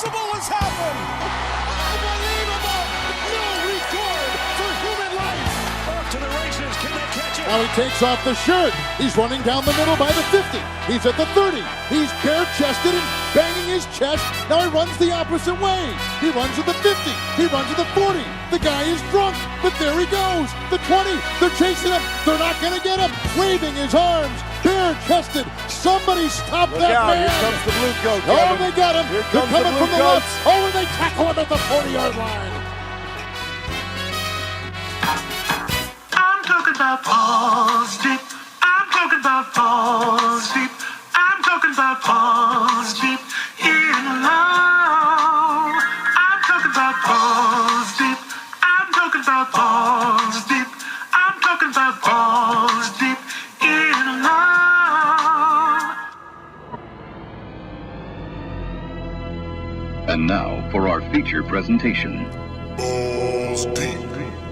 impossible has happened. Unbelievable. No record for human life. Off to the races. Can they catch it? Now he takes off the shirt. He's running down the middle by the 50. He's at the 30. He's bare-chested and banging his chest. Now he runs the opposite way. He runs at the 50. He runs at the 40. The guy is drunk, but there he goes. The 20. They're chasing him. They're not going to get him. Waving his arms. Bare-chested. Somebody stop Look that out. man. Here comes the blue coat, Oh, Kevin. they got him. Here They're comes coming the from blue the coats. left. Oh, and they tackle him at the 40-yard line. I'm talking about balls deep. I'm talking about balls deep. I'm talking about balls deep in love. I'm talking about balls deep. I'm talking about balls deep. I'm talking about balls deep in love. And now for our feature presentation. Balls Deep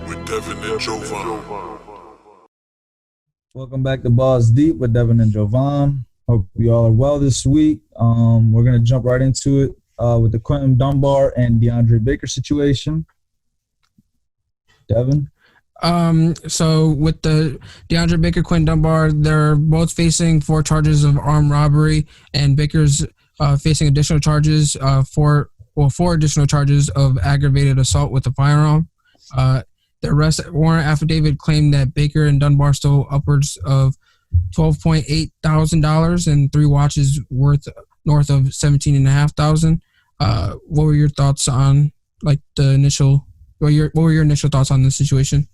with Devin and Jovan. Welcome back to Balls Deep with Devin and Jovan. Hope you all are well this week. We're going to jump right into it with the Quinton Dunbar and DeAndre Baker situation. Devin? So with the DeAndre Baker-Quinton Dunbar, they're both facing 4 charges of armed robbery, and Baker's facing additional charges, 4 additional charges of aggravated assault with a firearm. The arrest warrant affidavit claimed that Baker and Dunbar stole upwards of $12.8 thousand and 3 watches worth north of $17,500. What were your thoughts on What were your initial thoughts on this situation?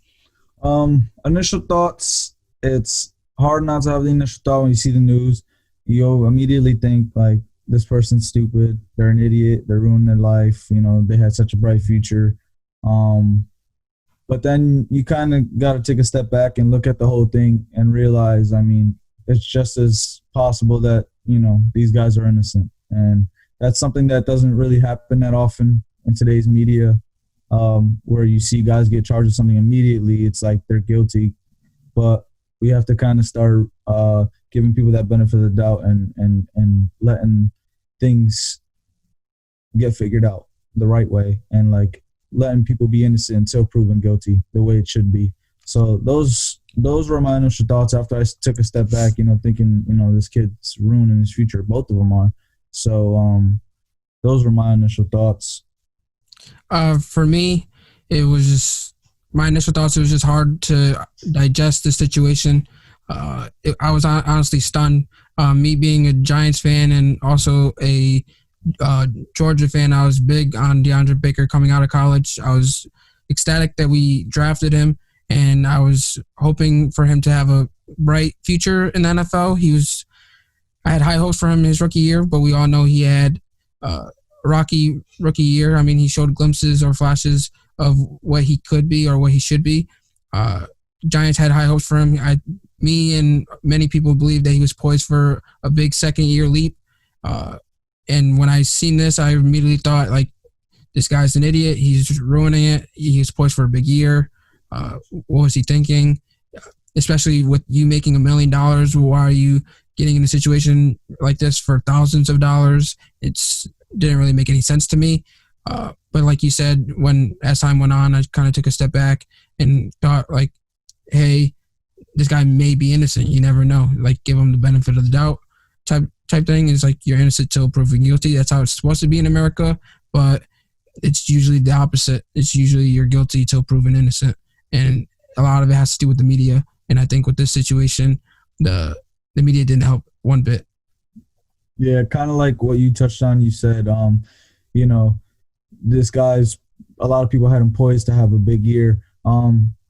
Initial thoughts, it's hard not to have the initial thought when you see the news. You immediately think, like, this person's stupid, they're an idiot, they're ruining their life, they had such a bright future. But then you kind of got to take a step back and look at the whole thing and realize, it's just as possible that, these guys are innocent. And that's something that doesn't really happen that often in today's media, where you see guys get charged with something immediately. It's like they're guilty. But we have to kind of start giving people that benefit of the doubt and letting things get figured out the right way, and letting people be innocent until proven guilty the way it should be. So those were my initial thoughts after I took a step back, thinking, this kid's ruining his future. Both of them are. So those were my initial thoughts. For me, it was just my initial thoughts. It was just hard to digest the situation. I was honestly stunned. Me being a Giants fan and also a Georgia fan, I was big on DeAndre Baker coming out of college. I was ecstatic that we drafted him, and I was hoping for him to have a bright future in the NFL. I had high hopes for him in his rookie year, but we all know he had a rocky rookie year. He showed glimpses or flashes of what he could be or what he should be. Giants had high hopes for him. Me and many people believe that he was poised for a big second-year leap. And when I seen this, I immediately thought, this guy's an idiot. He's ruining it. He's poised for a big year. What was he thinking? Especially with you making $1 million, why are you getting in a situation like this for thousands of dollars? It didn't really make any sense to me. But like you said, as time went on, I kind of took a step back and thought, hey, this guy may be innocent. You never know. Give him the benefit of the doubt type thing. Is you're innocent till proven guilty. That's how it's supposed to be in America, but it's usually the opposite. It's usually you're guilty till proven innocent, and a lot of it has to do with the media. And I think with this situation, the media didn't help one bit. Yeah, kind of like what you touched on. You said, this guy's, a lot of people had him poised to have a big year.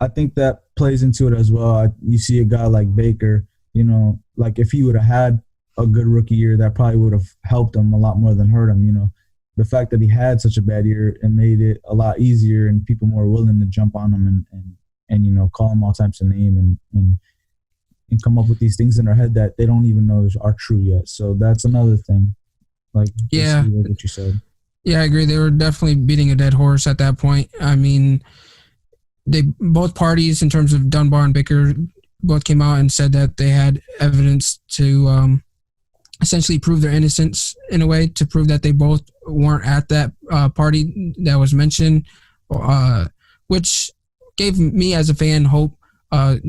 I think that plays into it as well. You see a guy like Baker, if he would have had a good rookie year, that probably would have helped him a lot more than hurt him. The fact that he had such a bad year, it made it a lot easier and people more willing to jump on him and call him all types of names and come up with these things in their head that they don't even know are true yet. So that's another thing. What you said. Yeah, I agree. They were definitely beating a dead horse at that point. Both parties, in terms of Dunbar and Baker, both came out and said that they had evidence to essentially prove their innocence in a way, to prove that they both weren't at that party that was mentioned, which gave me as a fan hope,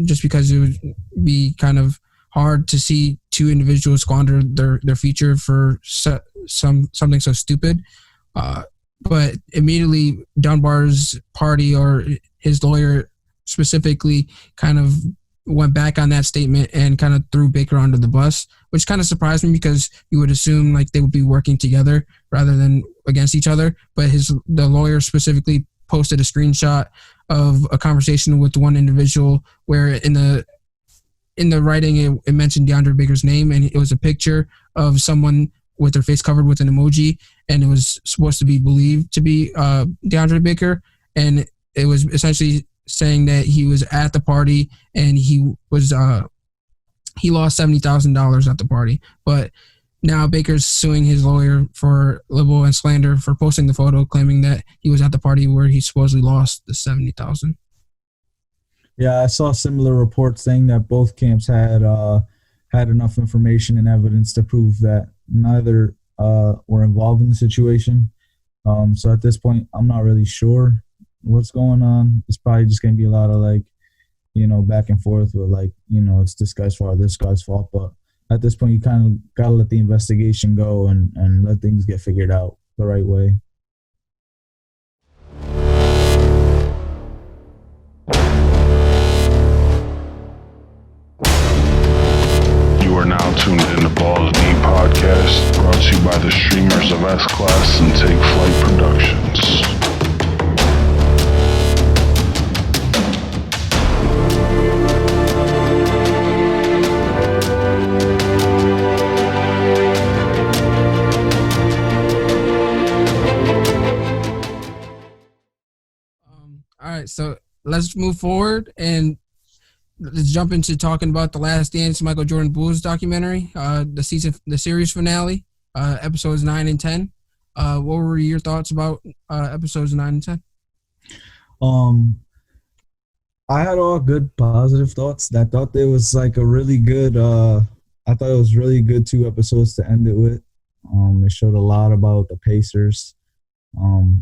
just because it would be kind of hard to see two individuals squander their future for something so stupid. But immediately Dunbar's party, or his lawyer specifically, kind of went back on that statement and kind of threw Baker under the bus, which kind of surprised me because you would assume like they would be working together rather than against each other. But the lawyer specifically posted a screenshot of a conversation with one individual where in the writing it mentioned DeAndre Baker's name, and it was a picture of someone with their face covered with an emoji, and it was supposed to be believed to be DeAndre Baker, and it was essentially saying that he was at the party and he lost $70,000 at the party. But now Baker's suing his lawyer for libel and slander for posting the photo, claiming that he was at the party where he supposedly lost the $70,000. Yeah, I saw similar reports saying that both camps had enough information and evidence to prove that neither were involved in the situation. So at this point, I'm not really sure what's going on. It's probably just going to be a lot of back and forth with it's this guy's fault, this guy's fault. But at this point, you kind of got to let the investigation go and let things get figured out the right way. You are now tuned in to Balls Deep Podcast, brought to you by the streamers of S-Class and Take Flight Productions. All right, so let's move forward and let's jump into talking about The Last Dance, Michael Jordan-Bulls documentary, the series finale, episodes 9 and 10. What were your thoughts about episodes 9 and 10? I had all good positive thoughts. I thought there was I thought it was really good 2 episodes to end it with. It showed a lot about the Pacers,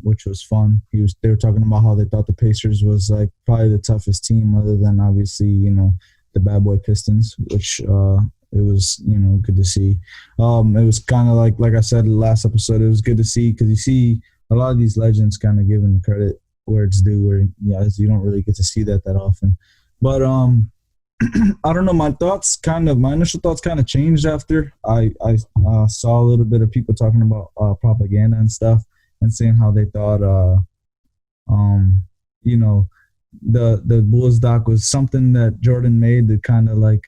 which was fun. They were talking about how they thought the Pacers was probably the toughest team other than obviously, the bad boy Pistons, which it was, good to see. It was kind of like I said last episode, it was good to see because you see a lot of these legends kind of giving the credit where it's due, where you don't really get to see that often. But I don't know, my initial thoughts kind of changed after I saw a little bit of people talking about propaganda and stuff, and saying how they thought, the Bulls doc was something that Jordan made to kind of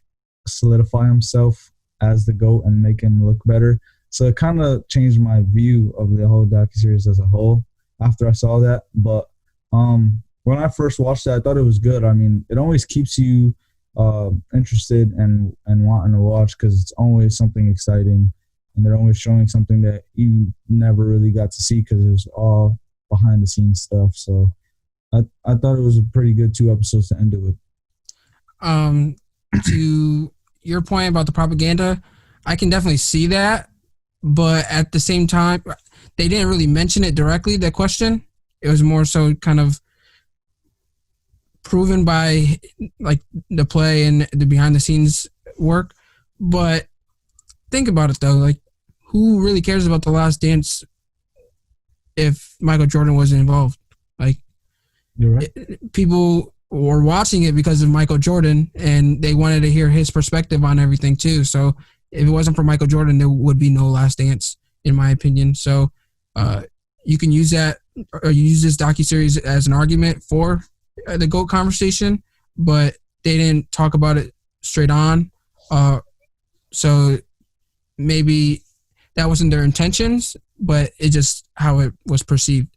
solidify himself as the GOAT and make him look better. So it kind of changed my view of the whole docuseries as a whole after I saw that. But when I first watched it, I thought it was good. I mean, it always keeps you interested and wanting to watch because it's always something exciting. And they're always showing something that you never really got to see because it was all behind the scenes stuff. So I thought it was a pretty good 2 episodes to end it with. To your point about the propaganda, I can definitely see that. But at the same time, they didn't really mention it directly, that question. It was more so kind of proven by the play and the behind the scenes work. But think about it though, who really cares about The Last Dance if Michael Jordan wasn't involved? You're right. People were watching it because of Michael Jordan, and they wanted to hear his perspective on everything too. So if it wasn't for Michael Jordan, there would be no Last Dance, in my opinion. So you can use that, or use this docuseries as an argument for the GOAT conversation, but they didn't talk about it straight on. So maybe that wasn't their intentions, but it's just how it was perceived.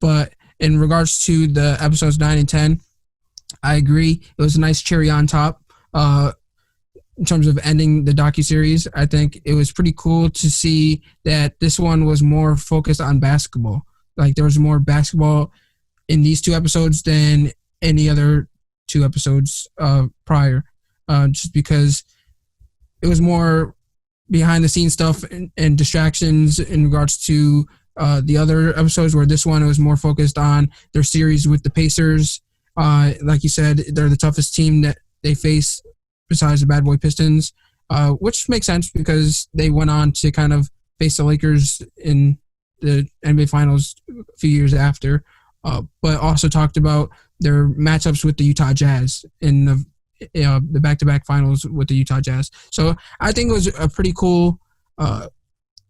But in regards to the episodes 9 and 10, I agree. It was a nice cherry on top. In terms of ending the docuseries, I think it was pretty cool to see that this one was more focused on basketball. There was more basketball in these 2 episodes than any other 2 episodes prior, just because it was more behind the scenes stuff and distractions in regards to the other episodes, where this one was more focused on their series with the Pacers. Like you said, they're the toughest team that they face besides the Bad Boy Pistons, which makes sense because they went on to kind of face the Lakers in the NBA Finals a few years after, but also talked about their matchups with the Utah Jazz in the back-to-back finals with the Utah Jazz. So I think it was a pretty cool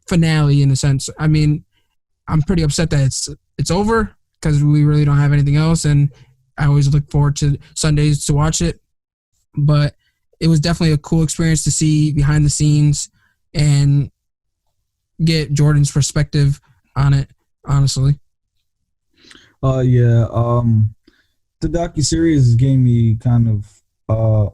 finale in a sense. I mean, I'm pretty upset that it's over because we really don't have anything else, and I always look forward to Sundays to watch it. But it was definitely a cool experience to see behind the scenes and get Jordan's perspective on it, honestly. The docuseries gave me kind of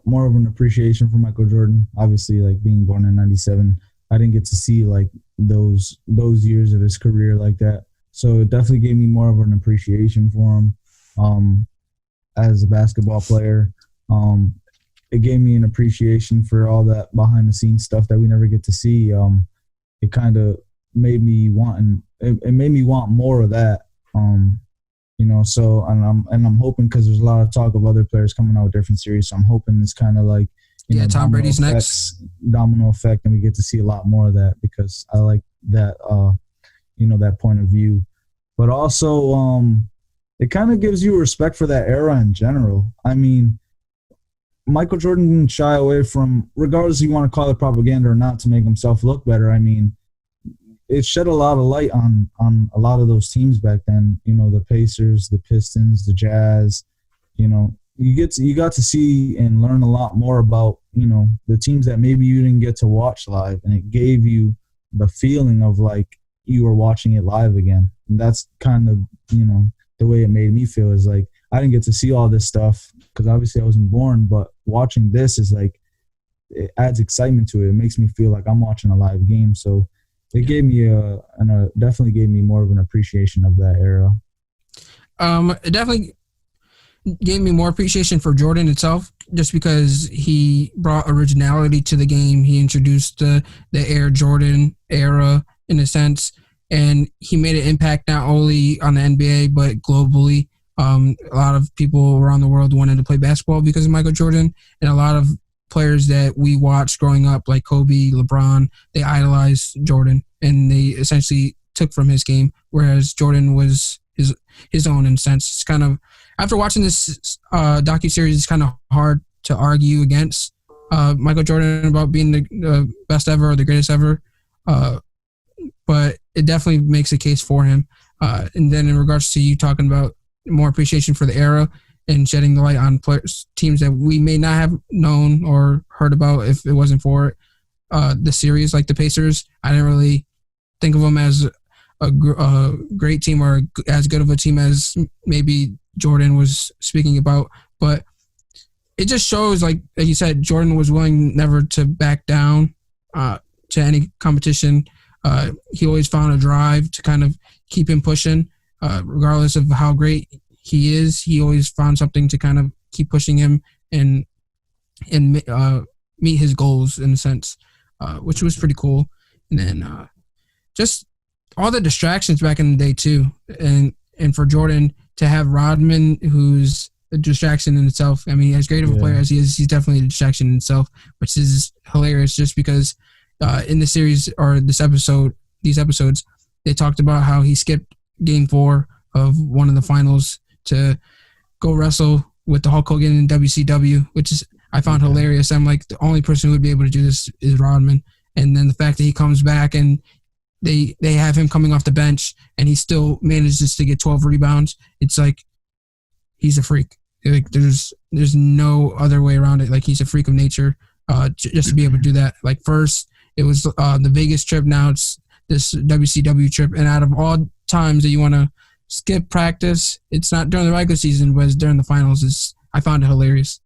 more of an appreciation for Michael Jordan. Obviously, like being born in '97, I didn't get to see like those years of his career like that. So it definitely gave me more of an appreciation for him as a basketball player. It gave me an appreciation for all that behind the scenes stuff that we never get to see. It kind of made me want it made me want more of that. So I'm hoping, because there's a lot of talk of other players coming out with different series. So I'm hoping it's kind of like Tom Brady's next domino effect, and we get to see a lot more of that because I like that that point of view. But also it kind of gives you respect for that era in general. I mean, Michael Jordan didn't shy away from, regardless if you want to call it propaganda or not, to make himself look better. I mean, it shed a lot of light on a lot of those teams back then. The Pacers, the Pistons, the Jazz. You got to see and learn a lot more about the teams that maybe you didn't get to watch live, and it gave you the feeling of like you were watching it live again. And that's kind of the way it made me feel, is like I didn't get to see all this stuff because obviously I wasn't born, but watching this is like, it adds excitement to it. It makes me feel like I'm watching a live game. So it gave me definitely gave me more of an appreciation of that era. It definitely gave me more appreciation for Jordan itself, just because he brought originality to the game. He introduced the Air Jordan era in a sense, and he made an impact not only on the NBA but globally. A lot of people around the world wanted to play basketball because of Michael Jordan, and a lot of players that we watched growing up, like Kobe, LeBron, they idolized Jordan, and they essentially took from his game, whereas Jordan was his own in a sense. It's kind of, after watching this docuseries, it's kind of hard to argue against Michael Jordan about being the best ever or the greatest ever, but it definitely makes a case for him. And then in regards to you talking about more appreciation for the era and shedding the light on players, teams that we may not have known or heard about if it wasn't for the series, like the Pacers. I didn't really think of them as a great team or as good of a team as maybe Jordan was speaking about, but it just shows, like you said, Jordan was willing never to back down to any competition. He always found a drive to kind of keep him pushing, regardless of how great he is. He always found something to kind of keep pushing him and meet his goals in a sense, which was pretty cool. And then just all the distractions back in the day too, and for Jordan to have Rodman, who's a distraction in itself. I mean, as great of a player as he is, he's definitely a distraction in itself, which is hilarious just because in the series or these episodes, they talked about how he skipped Game 4 of one of the finals to go wrestle with the Hulk Hogan in WCW, which is, I found hilarious. I'm like, the only person who would be able to do this is Rodman. And then the fact that he comes back and they have him coming off the bench and he still manages to get 12 rebounds. It's like, he's a freak. Like there's no other way around it. Like he's a freak of nature, just to be able to do that. Like first it was the Vegas trip. Now it's this WCW trip. And out of all times that you want to skip practice, it's not during the regular season, but it's during the finals. I found it hilarious.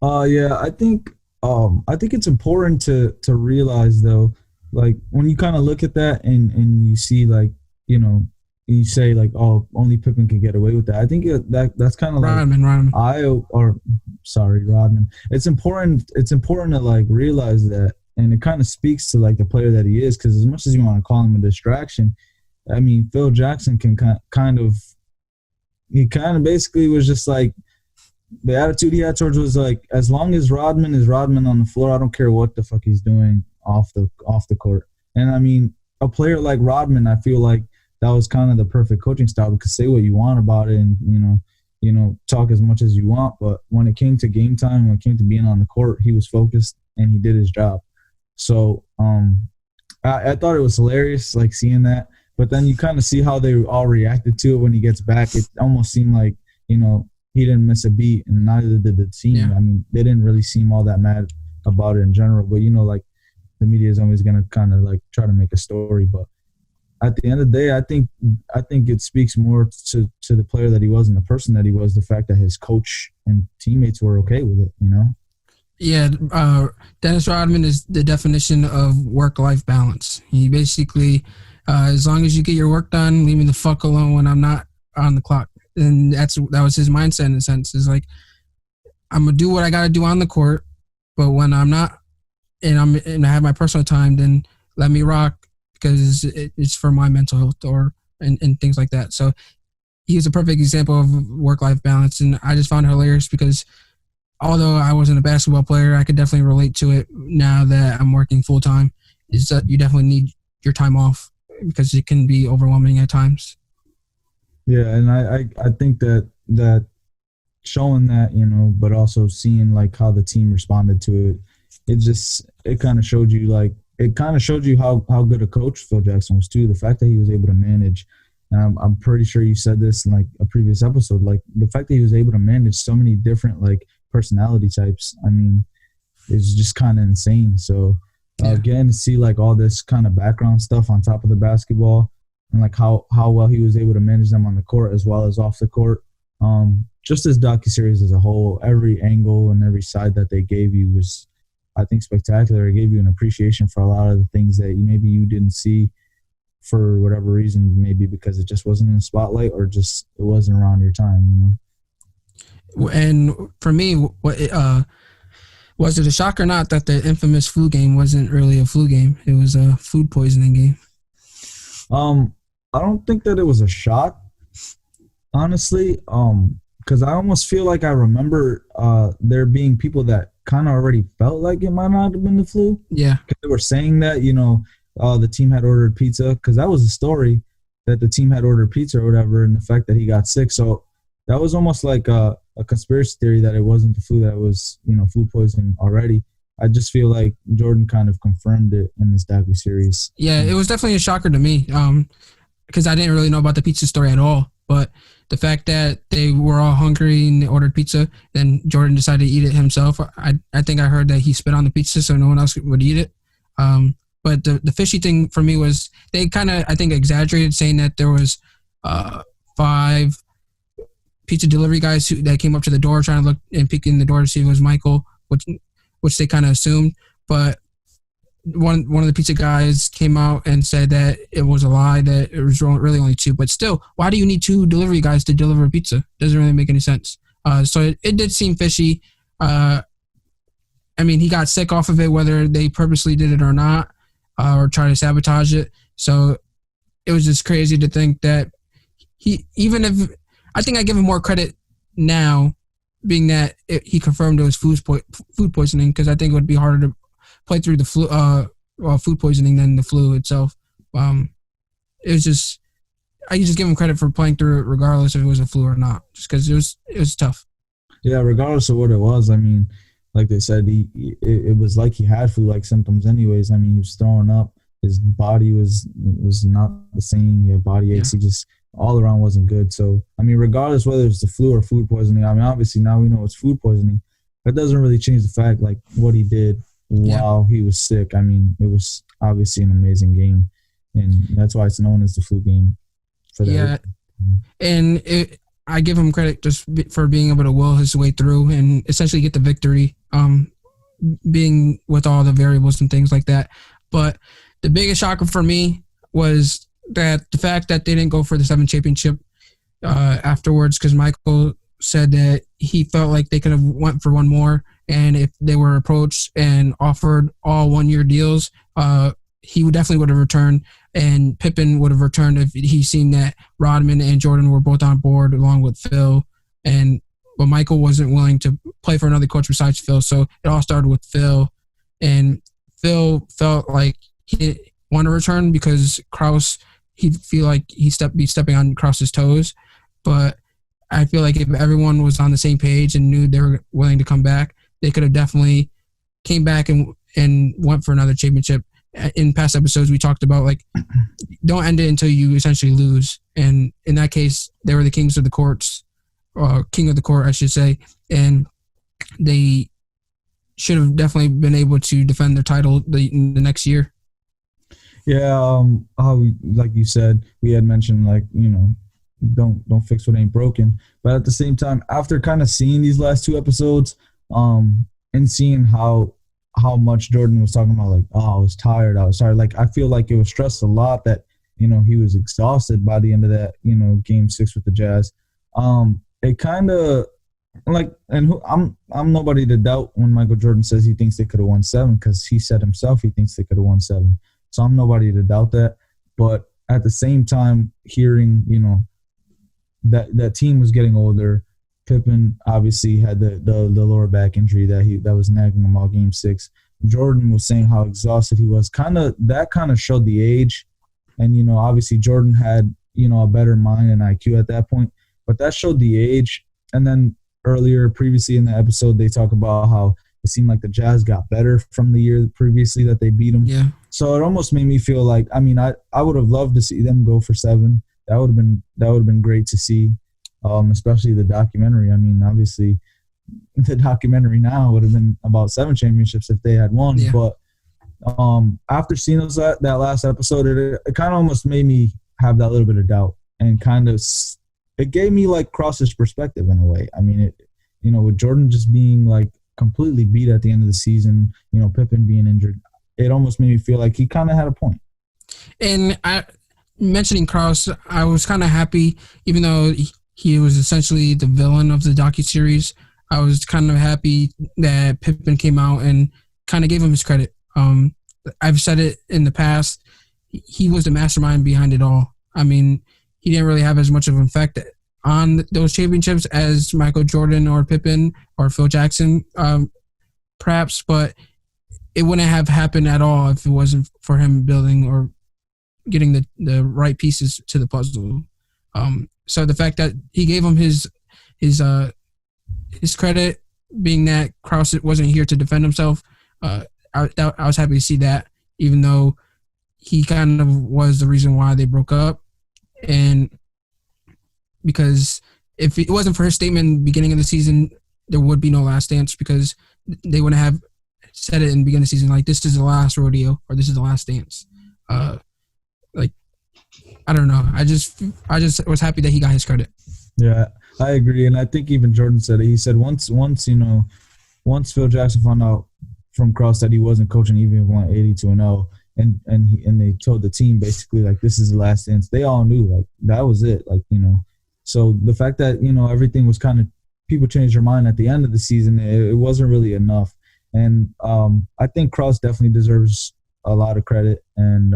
I think it's important to realize though, like when you kind of look at that and you see like, you say like, oh, only Pippen could get away with that. I think that's kind of like Rodman. Rodman. It's important to like realize that, and it kind of speaks to like the player that he is, because as much as you want to call him a distraction, I mean, Phil Jackson can kind of basically was just like, the attitude he had towards was like, as long as Rodman is Rodman on the floor, I don't care what the fuck he's doing off the court. And I mean, a player like Rodman, I feel like that was kind of the perfect coaching style, because say what you want about it and, you know, talk as much as you want. But when it came to game time, when it came to being on the court, he was focused and he did his job. So I thought it was hilarious, like seeing that. But then you kind of see how they all reacted to it when he gets back. It almost seemed like, you know, he didn't miss a beat, and neither did the team. Yeah. I mean, they didn't really seem all that mad about it in general. But, you know, like, the media is always going to kind of, like, try to make a story. But at the end of the day, I think it speaks more to the player that he was and the person that he was, the fact that his coach and teammates were okay with it, you know? Yeah, Dennis Rodman is the definition of work-life balance. He basically, as long as you get your work done, leave me the fuck alone when I'm not on the clock. And that was his mindset in a sense. Is like, I'm gonna do what I gotta do on the court, but when I'm not, and I have my personal time, then let me rock, because it's for my mental health and things like that. So he's a perfect example of work-life balance, and I just found it hilarious because although I wasn't a basketball player, I could definitely relate to it now that I'm working full time. Is that you definitely need your time off because it can be overwhelming at times. Yeah, and I think that showing that, you know, but also seeing like how the team responded to it, it kind of showed you how good a coach Phil Jackson was too. The fact that he was able to manage, and I'm pretty sure you said this in like a previous episode, like the fact that he was able to manage so many different like personality types, I mean, it's just kind of insane. So again, to see like all this kind of background stuff on top of the basketball, and like how well he was able to manage them on the court as well as off the court. Just this docuseries as a whole, every angle and every side that they gave you was, I think, spectacular. It gave you an appreciation for a lot of the things that maybe you didn't see for whatever reason, maybe because it just wasn't in the spotlight or just it wasn't around your time, you know? And for me, was it a shock or not that the infamous flu game wasn't really a flu game? It was a food poisoning game. I don't think that it was a shock, honestly, because I almost feel like I remember there being people that kind of already felt like it might not have been the flu. Yeah. Because they were saying that, you know, the team had ordered pizza, because that was the story, that the team had ordered pizza or whatever, and the fact that he got sick. So that was almost like a conspiracy theory that it wasn't the flu, that was, you know, food poisoning already. I just feel like Jordan kind of confirmed it in this docuseries. Yeah, it was definitely a shocker to me, because I didn't really know about the pizza story at all. But the fact that they were all hungry and they ordered pizza, then Jordan decided to eat it himself. I think I heard that he spit on the pizza so no one else would eat it. But the fishy thing for me was they kind of, I think, exaggerated, saying that there was 5 pizza delivery guys that came up to the door trying to look and peek in the door to see if it was Michael, which they kind of assumed. But one of the pizza guys came out and said that it was a lie, that it was really only 2. But still, why do you need 2 delivery guys to deliver a pizza? Doesn't really make any sense. So it did seem fishy. I mean, he got sick off of it, whether they purposely did it or not, or try to sabotage it. So it was just crazy to think that I think I give him more credit now, being that he confirmed it was food poisoning, because I think it would be harder to play through the flu, food poisoning than the flu itself. It was just, I just give him credit for playing through it regardless if it was a flu or not, just because it was tough. Yeah, regardless of what it was, I mean, like they said, it was like he had flu-like symptoms anyways. I mean, he was throwing up. His body was not the same. He had body aches. Yeah. He just all around wasn't good. So, I mean, regardless whether it's the flu or food poisoning, I mean, obviously now we know it's food poisoning. That doesn't really change the fact, like, what he did while he was sick. I mean, it was obviously an amazing game, and that's why it's known as the flu game. For that. Yeah, and I give him credit just for being able to will his way through and essentially get the victory, being with all the variables and things like that. But the biggest shocker for me was that the fact that they didn't go for the 7 championship afterwards, because Michael said that he felt like they could have went for one more, and if they were approached and offered all 1-year deals, he definitely would have returned, and Pippen would have returned if he seen that Rodman and Jordan were both on board along with Phil. But Michael wasn't willing to play for another coach besides Phil, so it all started with Phil. And Phil felt like he didn't want to return because Krause, he'd feel like be stepping on Krause's toes. But I feel like if everyone was on the same page and knew they were willing to come back, they could have definitely came back and went for another championship. In past episodes, we talked about, like, don't end it until you essentially lose. And in that case, they were the kings of the courts, king of the court, I should say. And they should have definitely been able to defend their title the next year. Yeah, like you said, we had mentioned, like, don't fix what ain't broken. But at the same time, after kind of seeing these last two episodes, and seeing how much Jordan was talking about, like, I was tired. Like, I feel like it was stressed a lot that, he was exhausted by the end of that, game 6 with the Jazz. It kind of, like, and I'm nobody to doubt when Michael Jordan says he thinks they could have won 7, because he said himself he thinks they could have won 7. So I'm nobody to doubt that. But at the same time, hearing, that team was getting older. Pippen obviously had the lower back injury that was nagging him all game 6. Jordan was saying how exhausted he was. That kind of showed the age. And, obviously Jordan had, a better mind and IQ at that point. But that showed the age. And then previously in the episode, they talk about how it seemed like the Jazz got better from the year previously that they beat them. Yeah. So it almost made me feel like, I would have loved to see them go for 7. That would have been great to see, especially the documentary. Obviously, the documentary now would have been about 7 championships if they had won. Yeah. But after seeing that last episode, it kind of almost made me have that little bit of doubt, and kind of it gave me, like, Krause's perspective in a way. With Jordan just being, like, completely beat at the end of the season, Pippen being injured, it almost made me feel like he kind of had a point. And mentioning Krause, I was kind of happy, even though he was essentially the villain of the docuseries. I was kind of happy that Pippen came out and kind of gave him his credit. I've said it in the past. He was the mastermind behind it all. He didn't really have as much of an effect on those championships as Michael Jordan or Pippen or Phil Jackson, perhaps, but it wouldn't have happened at all if it wasn't for him building or getting the right pieces to the puzzle. So the fact that he gave him his credit, being that Krause wasn't here to defend himself, I was happy to see that, even though he kind of was the reason why they broke up. And because if it wasn't for his statement in the beginning of the season, there would be no Last Dance, because they wouldn't have said it in the beginning of the season, like, this is the last rodeo or this is the last dance. I don't know. I just was happy that he got his credit. Yeah, I agree. And I think even Jordan said it. He said once Phil Jackson found out from Krause that he wasn't coaching, even if he went 82-0, and they told the team basically, like, this is the last dance, they all knew, like, that was it. Like, so the fact that, everything was kind of, people changed their mind at the end of the season, it wasn't really enough. And I think Krause definitely deserves a lot of credit. And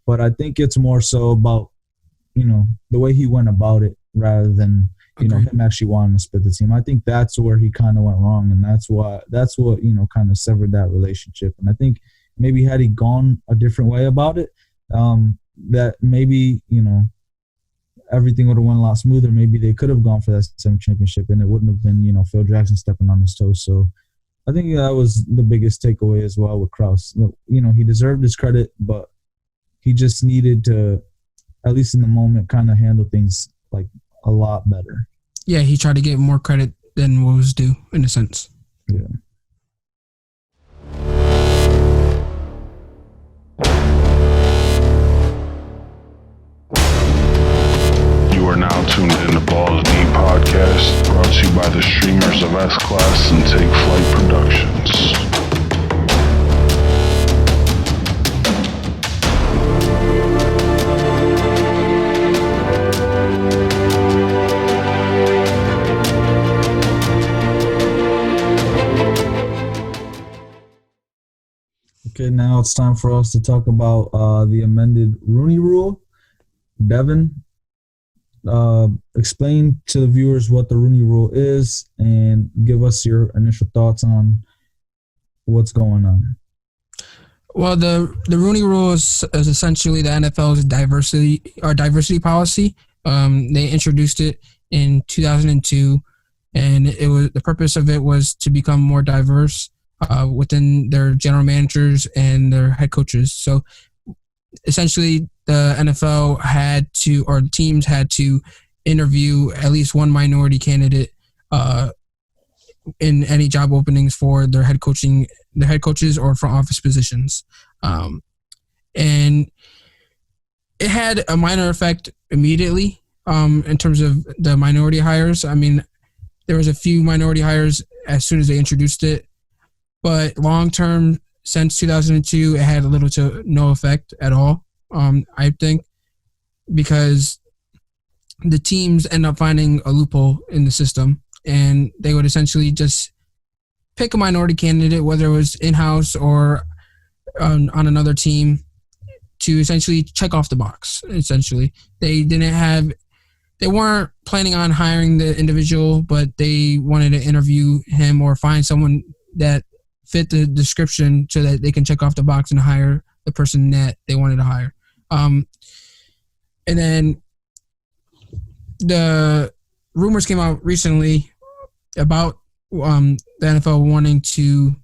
but I think it's more so about, the way he went about it rather than, him actually wanting to split the team. I think that's where he kind of went wrong, and that's what kind of severed that relationship. And I think maybe had he gone a different way about it, that maybe, everything would have went a lot smoother. Maybe they could have gone for that 7th championship, and it wouldn't have been, Phil Jackson stepping on his toes. So I think that was the biggest takeaway as well with Krause. He deserved his credit, but he just needed to, at least in the moment, kind of handle things, like, a lot better. Yeah, he tried to get more credit than what was due, in a sense. Yeah. You are now tuned in to Balls Deep Podcast, brought to you by the streamers of S-Class and Take Flight Productions. Okay, now now it's time for us to talk about the amended Rooney Rule. Devin, explain to the viewers what the Rooney Rule is and give us your initial thoughts on what's going on. Well, the Rooney Rule is essentially the NFL's diversity policy. They introduced it in 2002, and the purpose of it was to become more diverse within their general managers and their head coaches. So essentially, the NFL teams had to interview at least one minority candidate in any job openings for their head coaches or front office positions. And it had a minor effect immediately in terms of the minority hires. I mean, there was a few minority hires as soon as they introduced it, but long term, since 2002, it had little to no effect at all, I think, because the teams end up finding a loophole in the system, and they would essentially just pick a minority candidate, whether it was in-house or on another team, to essentially check off the box. Essentially, they weren't planning on hiring the individual, but they wanted to interview him or find someone that fit the description so that they can check off the box and hire the person that they wanted to hire. And then the rumors came out recently about the NFL wanting to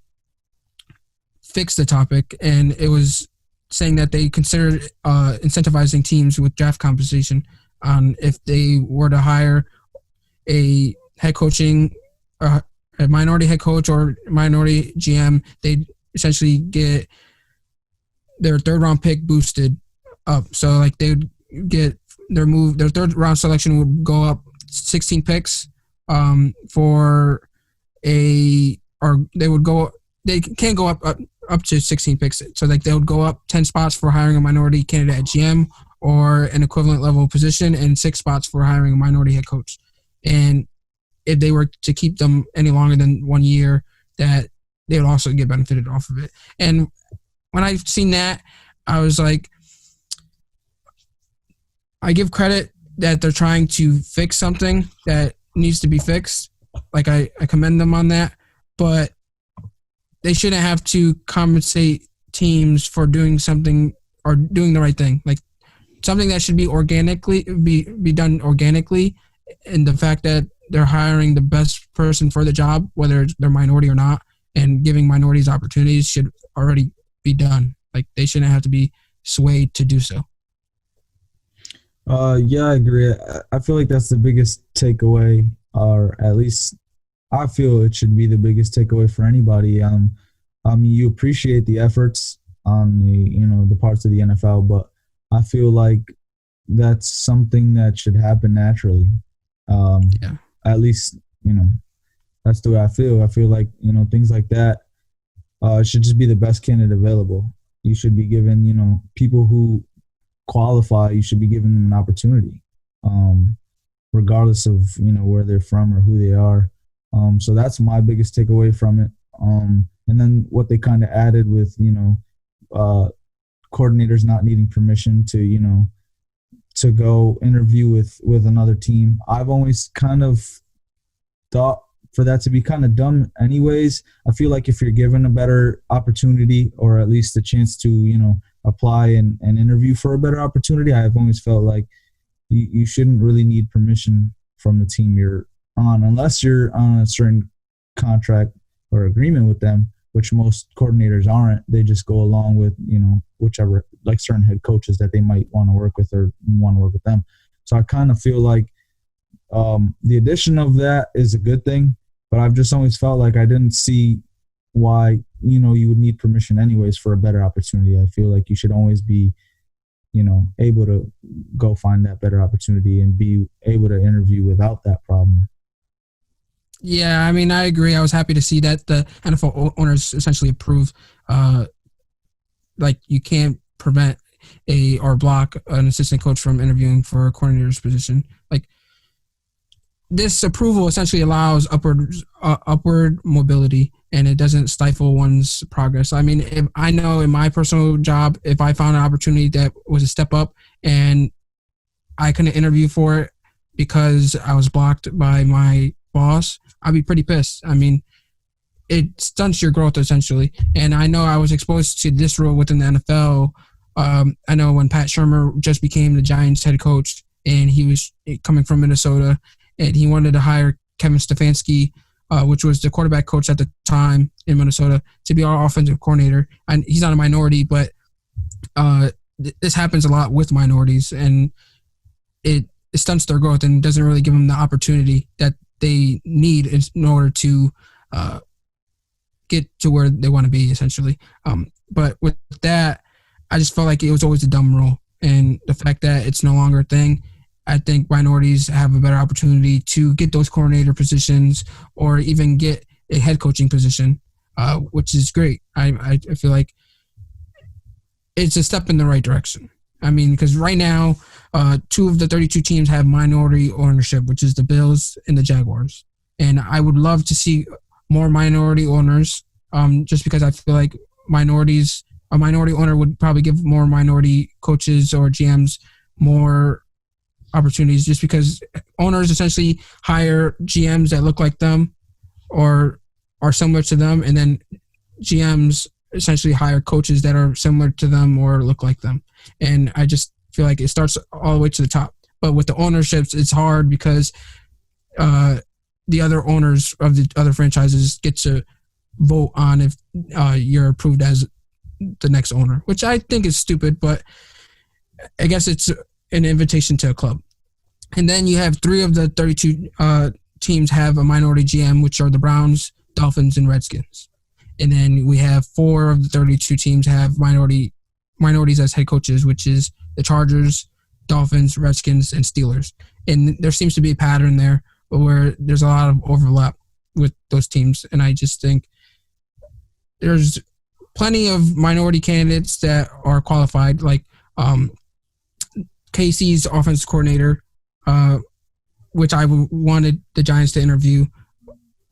fix the topic, and it was saying that they considered incentivizing teams with draft compensation if they were to hire a head coaching, a minority head coach or minority GM, they'd essentially get their third-round pick boosted up. So, like, they would get their third-round selection would go up 16 picks they can't go up to 16 picks. So, like, they would go up 10 spots for hiring a minority candidate at GM or an equivalent level position, and 6 spots for hiring a minority head coach. And if they were to keep them any longer than 1 year, that they would also get benefited off of it. And when I've seen that, I was like, I give credit that they're trying to fix something that needs to be fixed. Like, I commend them on that, but they shouldn't have to compensate teams for doing something or doing the right thing. Like, something that should be done organically, and the fact that they're hiring the best person for the job, whether they're minority or not, and giving minorities opportunities should already be done. Like, they shouldn't have to be swayed to do so. Yeah, I agree. I feel like that's the biggest takeaway, or at least I feel it should be the biggest takeaway for anybody. I mean, you appreciate the efforts on the parts of the NFL, but I feel like that's something that should happen naturally. Yeah. At least, that's the way I feel. I feel like, things like that should just be the best candidate available. You should be given, people who qualify, you should be giving them an opportunity, regardless of, where they're from or who they are. So that's my biggest takeaway from it. And then what they kind of added with, coordinators not needing permission to go interview with another team. I've always kind of thought for that to be kind of dumb anyways. I feel like if you're given a better opportunity, or at least a chance to, apply and interview for a better opportunity, I've always felt like you shouldn't really need permission from the team you're on, unless you're on a certain contract or agreement with them, which most coordinators aren't. They just go along with, whichever, like certain head coaches that they might want to work with or want to work with them. So I kind of feel like the addition of that is a good thing, but I've just always felt like I didn't see why, you would need permission anyways for a better opportunity. I feel like you should always be, able to go find that better opportunity and be able to interview without that problem. Yeah, I mean, I agree. I was happy to see that the NFL owners essentially approve, like, you can't prevent or block an assistant coach from interviewing for a coordinator's position. Like, this approval essentially allows upward mobility, and it doesn't stifle one's progress. I mean, if I know in my personal job, if I found an opportunity that was a step up and I couldn't interview for it because I was blocked by my boss, I'd be pretty pissed. I mean, it stunts your growth essentially. And I know I was exposed to this rule within the NFL. I know when Pat Shurmur just became the Giants head coach, and he was coming from Minnesota, and he wanted to hire Kevin Stefanski, which was the quarterback coach at the time in Minnesota, to be our offensive coordinator. And he's not a minority, but this happens a lot with minorities, and it stunts their growth and doesn't really give them the opportunity that they need in order to get to where they want to be, essentially. But with that, I just felt like it was always a dumb rule. And the fact that it's no longer a thing, I think minorities have a better opportunity to get those coordinator positions or even get a head coaching position, which is great. I feel like it's a step in the right direction. I mean, because right now, 2 of the 32 teams have minority ownership, which is the Bills and the Jaguars. And I would love to see more minority owners, just because I feel like a minority owner would probably give more minority coaches or GMs more opportunities, just because owners essentially hire GMs that look like them or are similar to them, and then GMs essentially hire coaches that are similar to them or look like them. And I just feel like it starts all the way to the top. But with the ownerships, it's hard because the other owners of the other franchises get to vote on if you're approved as the next owner, which I think is stupid, but I guess it's an invitation to a club. And then you have 3 of the 32 teams have a minority GM, which are the Browns, Dolphins, and Redskins. And then we have 4 of the 32 teams have minorities as head coaches, which is the Chargers, Dolphins, Redskins, and Steelers. And there seems to be a pattern there where there's a lot of overlap with those teams. And I just think there's plenty of minority candidates that are qualified, like KC's offensive coordinator, which I wanted the Giants to interview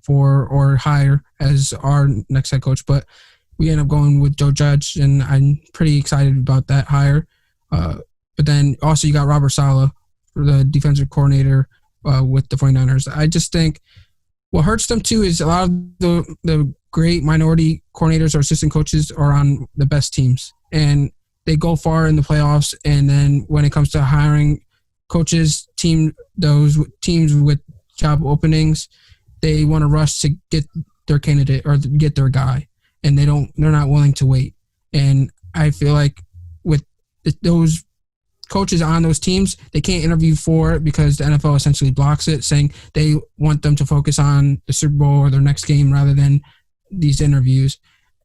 for or hire as our next head coach, but we end up going with Joe Judge, and I'm pretty excited about that hire. But then also you got Robert Saleh, the defensive coordinator with the 49ers. I just think what hurts them too is a lot of the great minority coordinators or assistant coaches are on the best teams, and they go far in the playoffs. And then when it comes to hiring coaches, those teams with job openings, they want to rush to get their candidate or get their guy, and they're not willing to wait. And I feel like with those coaches on those teams, they can't interview for it because the NFL essentially blocks it, saying they want them to focus on the Super Bowl or their next game rather than these interviews.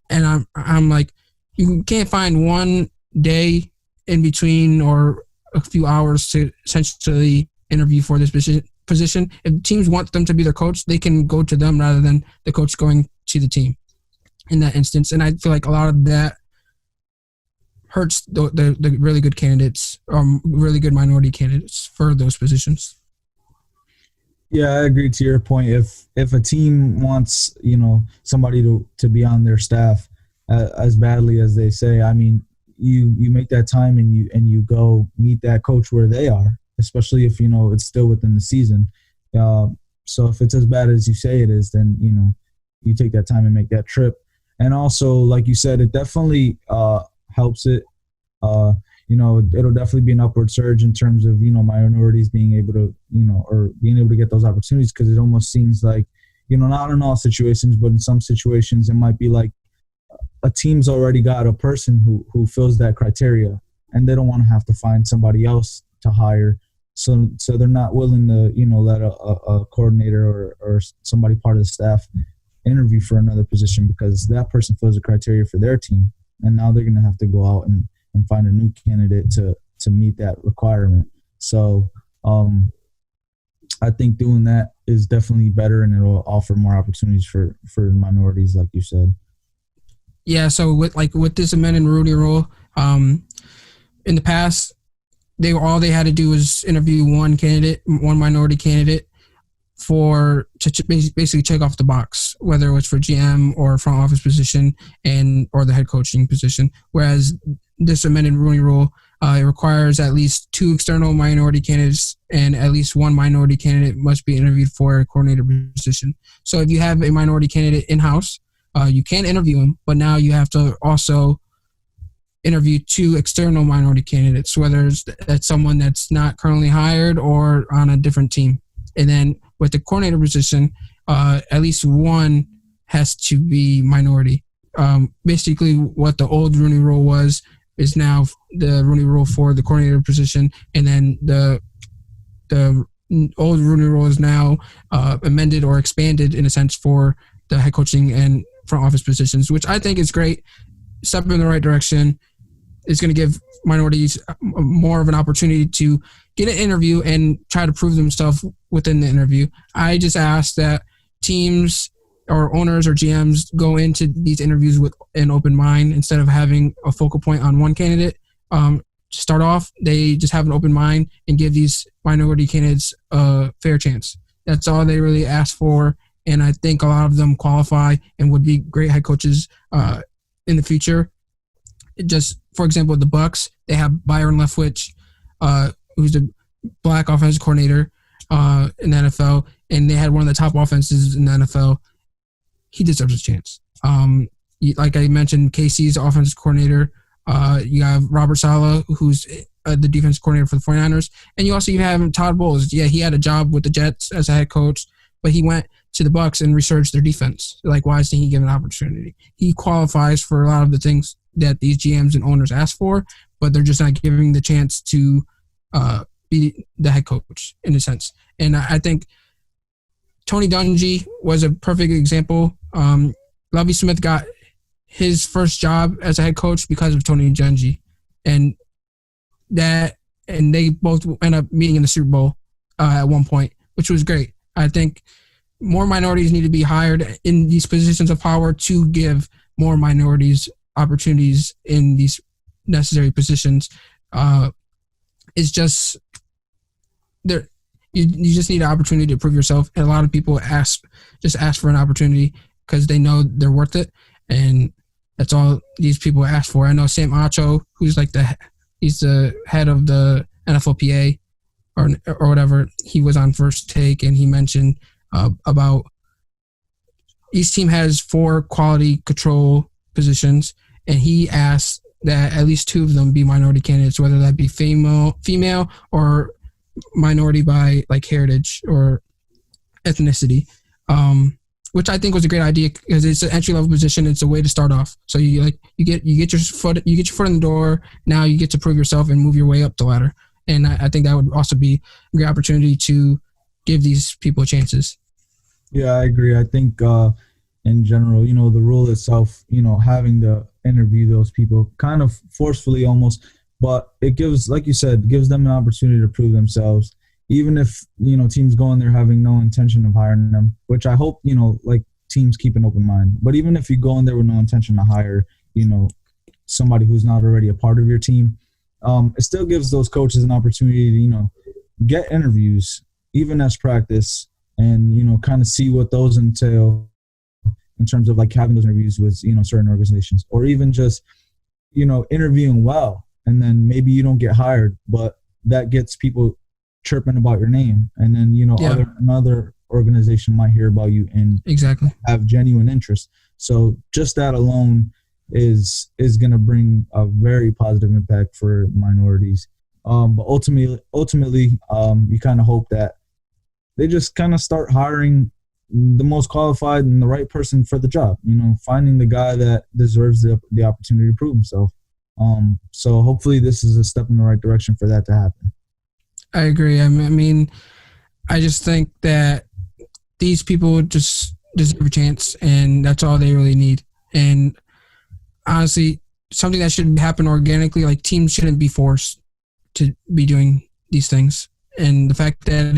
And I'm like, you can't find one day in between or a few hours to essentially interview for this position. If teams want them to be their coach, they can go to them rather than the coach going to the team in that instance. And I feel like a lot of that hurts the really good candidates, really good minority candidates for those positions. Yeah, I agree to your point. If a team wants, somebody to be on their staff as badly as they say, I mean, you make that time and you go meet that coach where they are, especially if it's still within the season. So if it's as bad as you say it is, then you take that time and make that trip. And also, like you said, it definitely helps it. It'll definitely be an upward surge in terms of minorities being able to or being able to get those opportunities, because it almost seems like not in all situations, but in some situations it might be like a team's already got a person who fills that criteria, and they don't want to have to find somebody else to hire. So they're not willing to let a coordinator or somebody part of the staff interview for another position because that person fills the criteria for their team, and now they're going to have to go out and find a new candidate to meet that requirement. So I think doing that is definitely better, and it'll offer more opportunities for minorities, like you said. Yeah, so with this amended Rooney Rule, in the past, all they had to do was interview one minority candidate, basically check off the box, whether it was for GM or front office position or the head coaching position. Whereas this amended Rooney Rule, it requires at least 2 external minority candidates and at least 1 minority candidate must be interviewed for a coordinator position. So if you have a minority candidate in-house, you can interview him, but now you have to also interview 2 external minority candidates, whether it's someone that's not currently hired or on a different team. And then with the coordinator position, at least 1 has to be minority. Basically, what the old Rooney Rule was is now the Rooney Rule for the coordinator position, and then the old Rooney Rule is now amended or expanded in a sense for the head coaching and front office positions, which I think is great. Step in the right direction. It's going to give minorities more of an opportunity to get an interview and try to prove themselves within the interview. I just ask that teams or owners or GMs go into these interviews with an open mind instead of having a focal point on one candidate. To start off, they just have an open mind and give these minority candidates a fair chance. That's all they really ask for, and I think a lot of them qualify and would be great head coaches in the future. Just for example, the Bucks, they have Byron Leftwich, who's the black offensive coordinator in the NFL, and they had one of the top offenses in the NFL. He deserves a chance. Like I mentioned, KC's offensive coordinator. You have Robert Saleh, who's the defensive coordinator for the 49ers. And you have Todd Bowles. Yeah, he had a job with the Jets as a head coach, but he went to the Bucks and researched their defense. Like, why isn't he given an opportunity? He qualifies for a lot of the things that these GMs and owners ask for, but they're just not giving the chance to be the head coach in a sense. And I think Tony Dungy was a perfect example. Lovie Smith got his first job as a head coach because of Tony Dungy, and they both end up meeting in the Super Bowl at one point, which was great. I think more minorities need to be hired in these positions of power to give more minorities opportunities in these necessary positions. It's just there. You just need an opportunity to prove yourself. And a lot of people ask for an opportunity because they know they're worth it. And that's all these people ask for. I know Sam Acho, who's he's the head of the NFLPA or whatever. He was on First Take and he mentioned about each team has 4 quality control positions, and he asked that at least 2 of them be minority candidates, whether that be female or minority by like heritage or ethnicity, which I think was a great idea because it's an entry level position. It's a way to start off. So you get your foot in the door. Now you get to prove yourself and move your way up the ladder. And I think that would also be a great opportunity to give these people chances. Yeah, I agree. I think in general, the rule itself, having to interview those people kind of forcefully almost, but it gives, like you said, gives them an opportunity to prove themselves, even if, teams go in there having no intention of hiring them, which I hope, like teams keep an open mind. But even if you go in there with no intention to hire, somebody who's not already a part of your team, it still gives those coaches an opportunity to, get interviews, even as practice, and, kind of see what those entail in terms of like having those interviews with, certain organizations, or even just, interviewing well. And then maybe you don't get hired, but that gets people chirping about your name. And then, another organization might hear about you and exactly have genuine interest. So just that alone is going to bring a very positive impact for minorities. But ultimately, you kind of hope that they just kind of start hiring the most qualified and the right person for the job, finding the guy that deserves the opportunity to prove himself. So hopefully this is a step in the right direction for that to happen. I agree. I mean, I just think that these people just deserve a chance, and that's all they really need. And honestly, something that should happen organically, like teams shouldn't be forced to be doing these things. And the fact that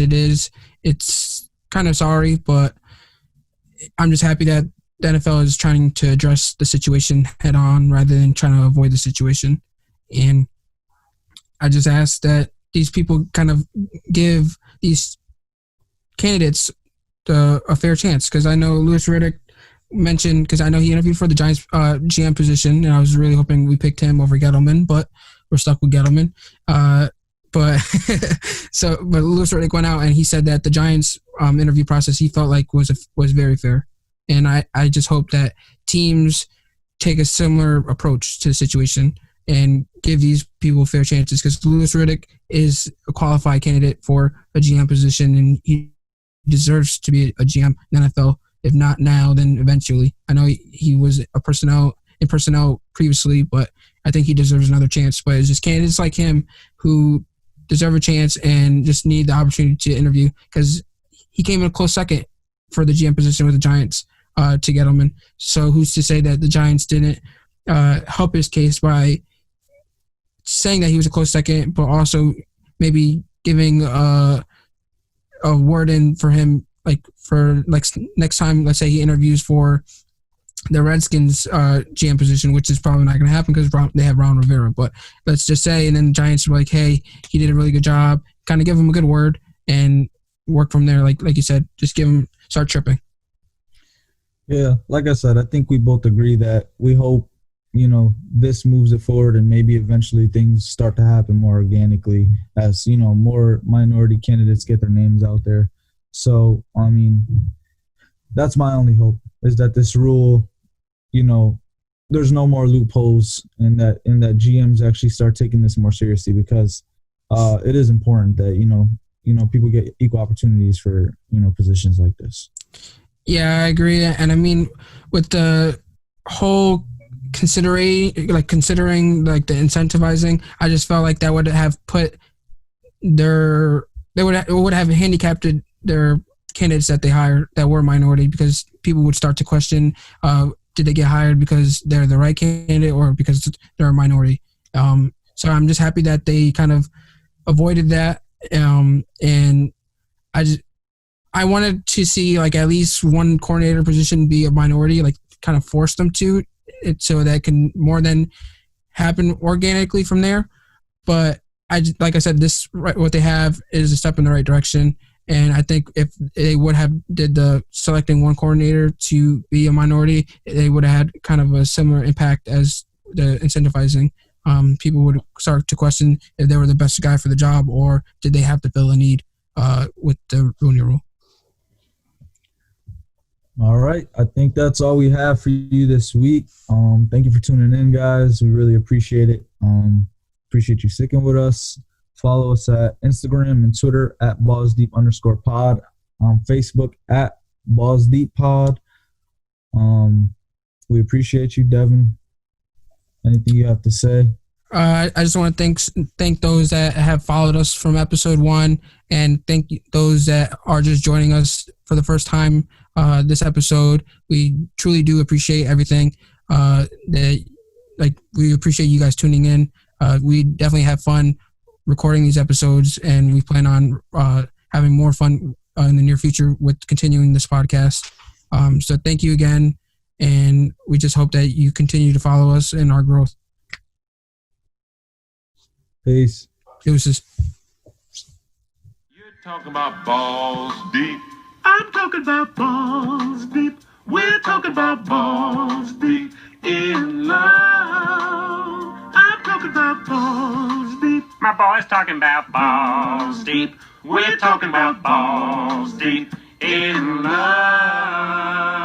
it's kind of sorry, but I'm just happy that the NFL is trying to address the situation head on rather than trying to avoid the situation. And I just ask that these people kind of give these candidates a fair chance, because I know Louis Riddick mentioned, because I know he interviewed for the Giants GM position, and I was really hoping we picked him over Gettleman, but we're stuck with Gettleman. But Louis Riddick went out and he said that the Giants interview process he felt like was very fair, and I just hope that teams take a similar approach to the situation and give these people fair chances, because Louis Riddick is a qualified candidate for a GM position, and he deserves to be a GM in the NFL. If not now, then eventually. I know he was in personnel previously, but I think he deserves another chance. But it's just candidates like him who deserve a chance and just need the opportunity to interview, because he came in a close second for the GM position with the Giants to Gettleman. So who's to say that the Giants didn't help his case by saying that he was a close second, but also maybe giving a word in for him, for next time, let's say he interviews for the Redskins GM position, which is probably not going to happen because they have Ron Rivera. But let's just say, and then the Giants are like, hey, he did a really good job. Kind of give him a good word and work from there. Like you said, just start tripping. Yeah, like I said, I think we both agree that we hope, this moves it forward, and maybe eventually things start to happen more organically as, more minority candidates get their names out there. So, I mean, that's my only hope, is that this rule, there's no more loopholes, and that GMs actually start taking this more seriously, because it is important that, people get equal opportunities for, positions like this. Yeah, I agree. And I mean, with the whole considering the incentivizing, I just felt like that would have would have handicapped their candidates that they hired that were minority, because people would start to question, did they get hired because they're the right candidate or because they're a minority? So I'm just happy that they kind of avoided that. And I wanted to see at least one coordinator position be a minority, kind of force them to it, so that can more than happen organically from there. But like I said, what they have is a step in the right direction. And I think if they would have did the selecting one coordinator to be a minority, they would have had kind of a similar impact as the incentivizing. People would start to question if they were the best guy for the job, or did they have to fill a need with the Rooney Rule. All right. I think that's all we have for you this week. Thank you for tuning in, guys. We really appreciate it. Appreciate you sticking with us. Follow us at Instagram and Twitter at BallsDeep_pod. On Facebook at BallsDeepPod. We appreciate you, Devin. Anything you have to say? I just want to thank those that have followed us from episode 1, and thank those that are just joining us for the first time this episode. We truly do appreciate everything. We appreciate you guys tuning in. We definitely have fun recording these episodes, and we plan on having more fun in the near future with continuing this podcast. So thank you again, and we just hope that you continue to follow us in our growth. Peace. Deuces. You're talking about balls deep. I'm talking about balls deep. We're talking about balls deep in love. I'm talking about balls deep. My boy's talking about balls deep. We're talking about balls deep in love.